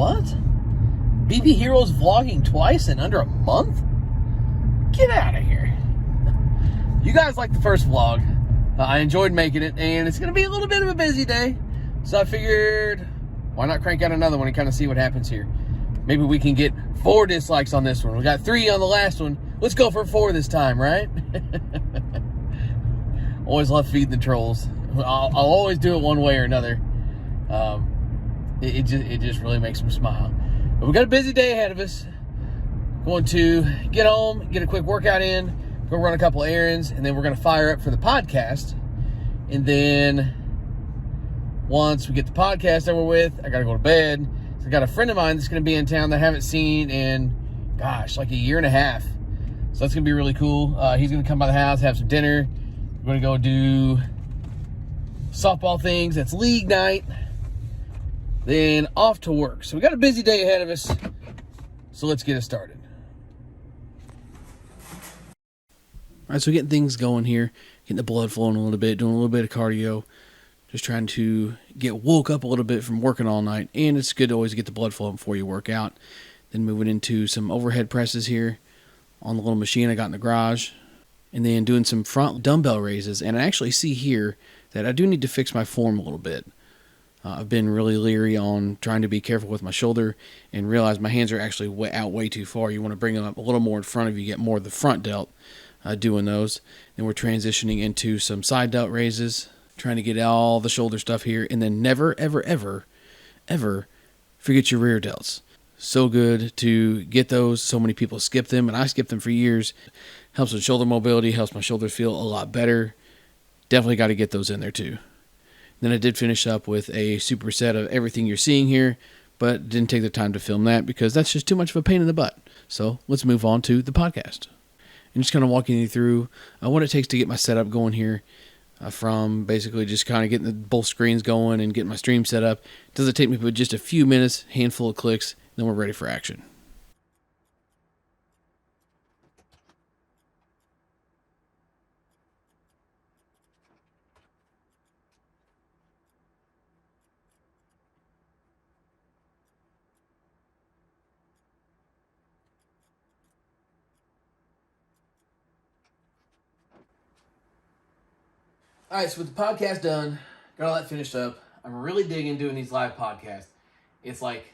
What? BB Heroes vlogging twice in under a month? Get out of here. You guys liked the first vlog. I enjoyed making it, and it's going to be a little bit of a busy day. So I figured, why not crank out another one and kind of see what happens here? Maybe we can get 4 dislikes on this one. We got 3 on the last one. Let's go for 4 this time, right? Always love feeding the trolls. I'll always do it one way or another. It just really makes me smile. But we got a busy day ahead of us. Going to get home, get a quick workout in, go run a couple errands, and then we're going to fire up for the podcast. And then once we get the podcast over with, I got to go to bed. So I got a friend of mine that's going to be in town that I haven't seen in, gosh, like a year and a half. So that's going to be really cool. He's going to come by the house, have some dinner. We're going to go do softball things. That's league night. Then off to work. So we got a busy day ahead of us. So let's get it started. All right, so getting things going here, getting the blood flowing a little bit, doing a little bit of cardio, just trying to get woke up a little bit from working all night. And it's good to always get the blood flowing before you work out. Then moving into some overhead presses here on the little machine I got in the garage. And then doing some front dumbbell raises. And I actually see here that I do need to fix my form a little bit. I've been really leery on trying to be careful with my shoulder and realize my hands are actually out way too far. You want to bring them up a little more in front of you, get more of the front delt doing those. Then we're transitioning into some side delt raises, trying to get all the shoulder stuff here. And then never, ever, ever, ever forget your rear delts. So good to get those. So many people skip them, and I skipped them for years. Helps with shoulder mobility, helps my shoulders feel a lot better. Definitely got to get those in there too. Then I did finish up with a superset of everything you're seeing here, but didn't take the time to film that because that's just too much of a pain in the butt. So let's move on to the podcast. And just kind of walking you through what it takes to get my setup going here, from basically just kind of getting both screens going and getting my stream set up. Does it take me but just a few minutes, handful of clicks, then we're ready for action. All right, so with the podcast done, got all that finished up, I'm really digging doing these live podcasts. It's like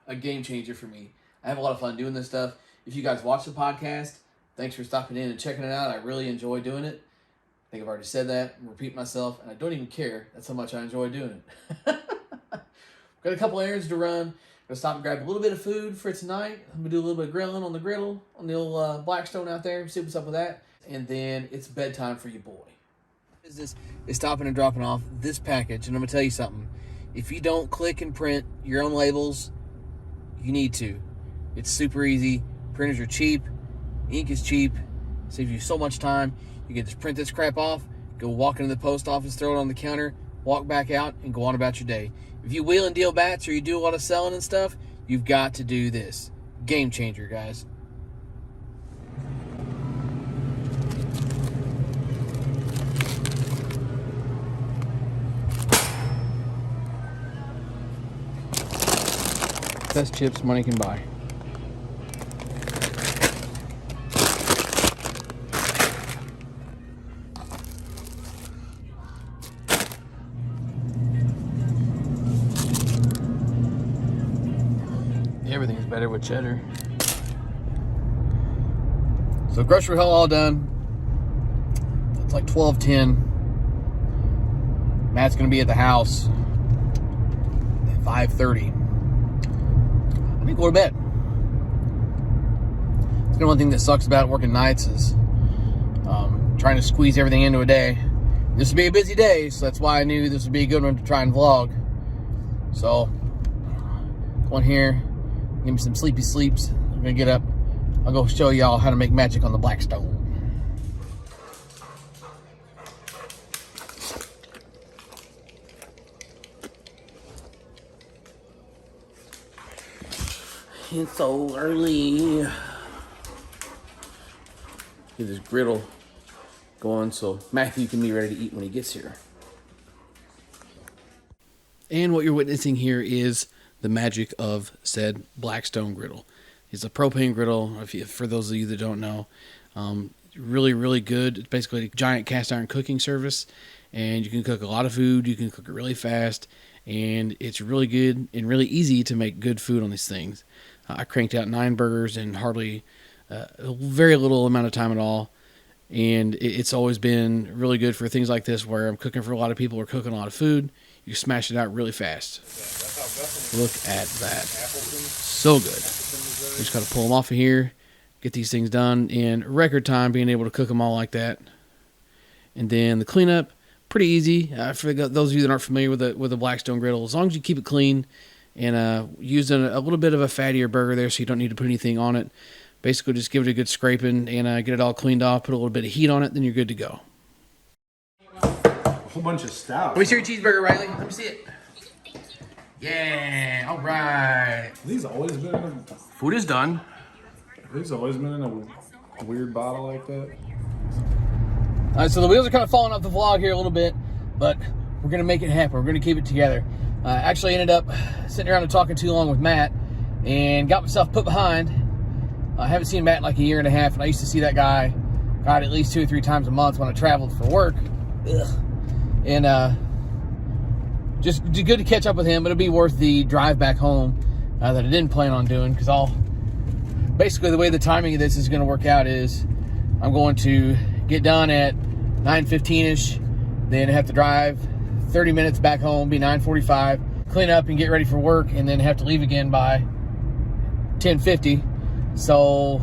a game changer for me. I have a lot of fun doing this stuff. If you guys watch the podcast, thanks for stopping in and checking it out. I really enjoy doing it. I think I've already said that. I'm repeating myself, and I don't even care. That's how much I enjoy doing it. Got a couple errands to run. Gonna stop and grab a little bit of food for tonight. I'm gonna do a little bit of grilling on the griddle, on the old Blackstone out there. See what's up with that. And then it's bedtime for your boy. Business is stopping and dropping off this package, and I'm gonna tell you something. If you don't click and print your own labels, you need to. It's super easy. Printers are cheap. Ink is cheap. Saves you so much time. You can just print this crap off, go walk into the post office, throw it on the counter, walk back out, and go on about your day. If you wheel and deal bats or you do a lot of selling and stuff, you've got to do this. Game changer, guys. Best chips money can buy. Everything's better with cheddar. So grocery haul all done. It's like 12:10. Matt's gonna be at the house at 5:30. I need to go to bed. It's the one thing that sucks about working nights is trying to squeeze everything into a day. This would be a busy day, so that's why I knew this would be a good one to try and vlog. So, go in here, give me some sleepy sleeps. I'm gonna get up. I'll go show y'all how to make magic on the Blackstone. It's so early. Get this griddle going so Matthew can be ready to eat when he gets here. And what you're witnessing here is the magic of said Blackstone griddle. It's a propane griddle, for those of you that don't know. Really, really good. It's basically a giant cast iron cooking service, and you can cook a lot of food. You can cook it really fast, and it's really good and really easy to make good food on these things. I cranked out 9 burgers in hardly a very little amount of time at all, and it's always been really good for things like this where I'm cooking for a lot of people or cooking a lot of food. You smash it out really fast. Look at that. So good. Just got to pull them off of here, get these things done in record time, being able to cook them all like that. And then the cleanup, pretty easy. For those of you that aren't familiar with a Blackstone griddle, as long as you keep it clean and using a little bit of a fattier burger there so you don't need to put anything on it. Basically, just give it a good scraping and get it all cleaned off, put a little bit of heat on it, then you're good to go. A whole bunch of stout. Let me see your cheeseburger, Riley. Let me see it. Yeah, all right. These always been in a... Food is done. These always been in a weird bottle like that. All right, so the wheels are kind of falling off the vlog here a little bit, but we're going to make it happen. We're going to keep it together. Actually ended up sitting around and talking too long with Matt and got myself put behind. I haven't seen Matt in like a year and a half, and I used to see that guy, God, at least 2 or 3 times a month when I traveled for work. Ugh. And just good to catch up with him, but it'll be worth the drive back home that I didn't plan on doing, because basically the way the timing of this is going to work out is I'm going to get done at 9:15ish, then have to drive 30 minutes back home, be 9:45, clean up and get ready for work, and then have to leave again by 10:50. So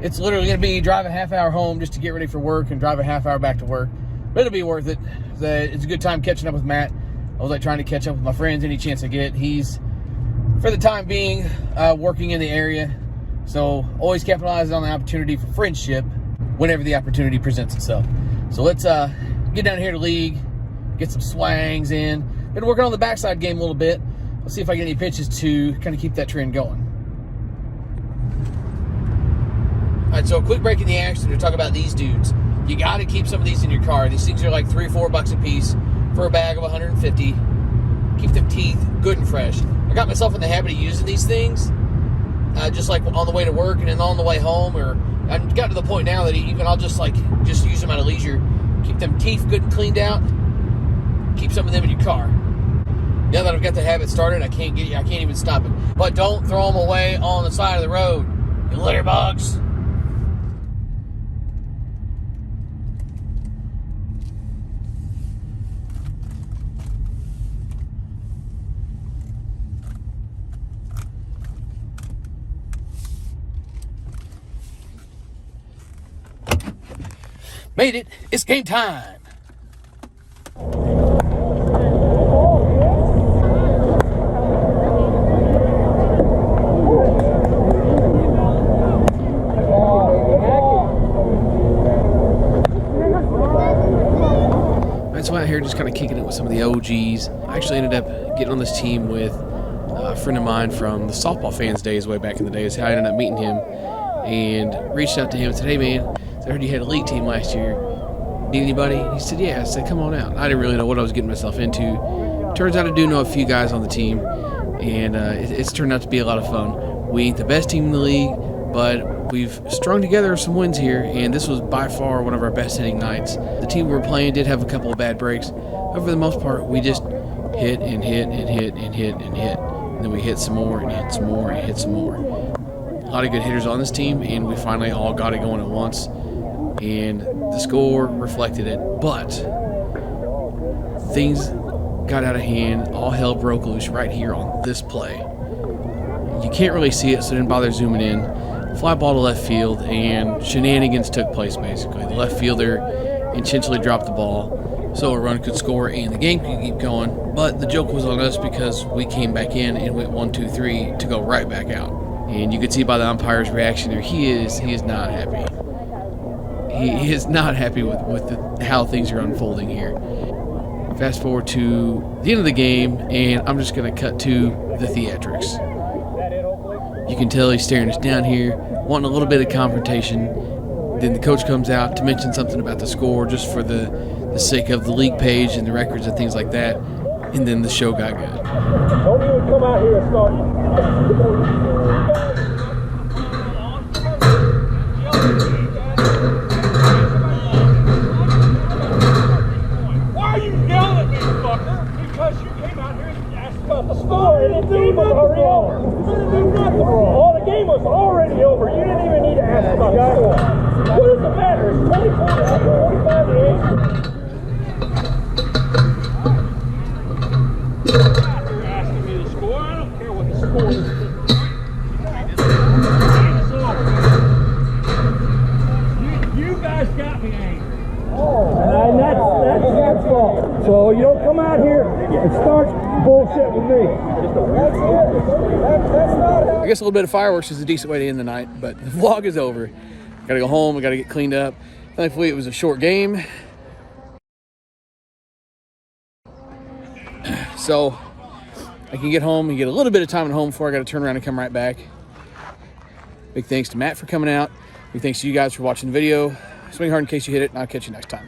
it's literally going to be drive a half hour home just to get ready for work and drive a half hour back to work. But it'll be worth it. It's a good time catching up with Matt. I was like trying to catch up with my friends any chance I get. He's, for the time being, working in the area. So always capitalizing on the opportunity for friendship whenever the opportunity presents itself. So let's get down here to league, get some swangs in. Been working on the backside game a little bit. Let's see if I get any pitches to kind of keep that trend going. All right, so a quick break in the action to talk about these dudes. You got to keep some of these in your car. These things are like $3 or $4 a piece for a bag of 150. Keep them teeth good and fresh. I got myself in the habit of using these things just like on the way to work and then on the way home, or I've got to the point now that even I'll just use them out of leisure. Keep them teeth good and cleaned out. Keep some of them in your car. Now that I've got the habit started, I can't even stop it. But don't throw them away on the side of the road, you litter bugs. Made it. It's game time. So out here just kind of kicking it with some of the OGs. I actually ended up getting on this team with a friend of mine from the softball fans days way back in the day. Is how I ended up meeting him and reached out to him and said, hey man, I heard you had a league team last year. Need anybody? He said, yeah. I said, come on out. I didn't really know what I was getting myself into. Turns out I do know a few guys on the team, and it's turned out to be a lot of fun. We ain't the best team in the league, but we've strung together some wins here, and this was by far one of our best hitting nights. The team we were playing did have a couple of bad breaks, but for the most part, we just hit and hit and hit and hit and hit. And then we hit some more and hit some more and hit some more. A lot of good hitters on this team, and we finally all got it going at once. And the score reflected it, but things got out of hand. All hell broke loose right here on this play. You can't really see it, so didn't bother zooming in. Fly ball to left field, and shenanigans took place, basically. The left fielder intentionally dropped the ball so a run could score and the game could keep going, but the joke was on us because we came back in and went 1, 2, 3 to go right back out. And you could see by the umpire's reaction there, he is not happy. He is not happy with how things are unfolding here. Fast forward to the end of the game, and I'm just going to cut to the theatrics. You can tell he's staring us down here, wanting a little bit of confrontation. Then the coach comes out to mention something about the score just for the sake of the league page and the records and things like that. And then the show got good. Don't even come out here and start. Why are you yelling at me, fucker? Because you came out here and asked about the score and the game was already over. Oh, the game was already over. You didn't even need to ask about the score. What does it matter? It's 24 to 25 to 8. You're asking me the score. I don't care what the score is. You guys got me angry. And that's your fault. So you don't come out here and start bullshit with me. I guess a little bit of fireworks is a decent way to end the night, but the vlog is over. Gotta go home, we gotta get cleaned up. Thankfully it was a short game. So I can get home and get a little bit of time at home before I gotta turn around and come right back. Big thanks to Matt for coming out. Big thanks to you guys for watching the video. Swing hard in case you hit it, and I'll catch you next time.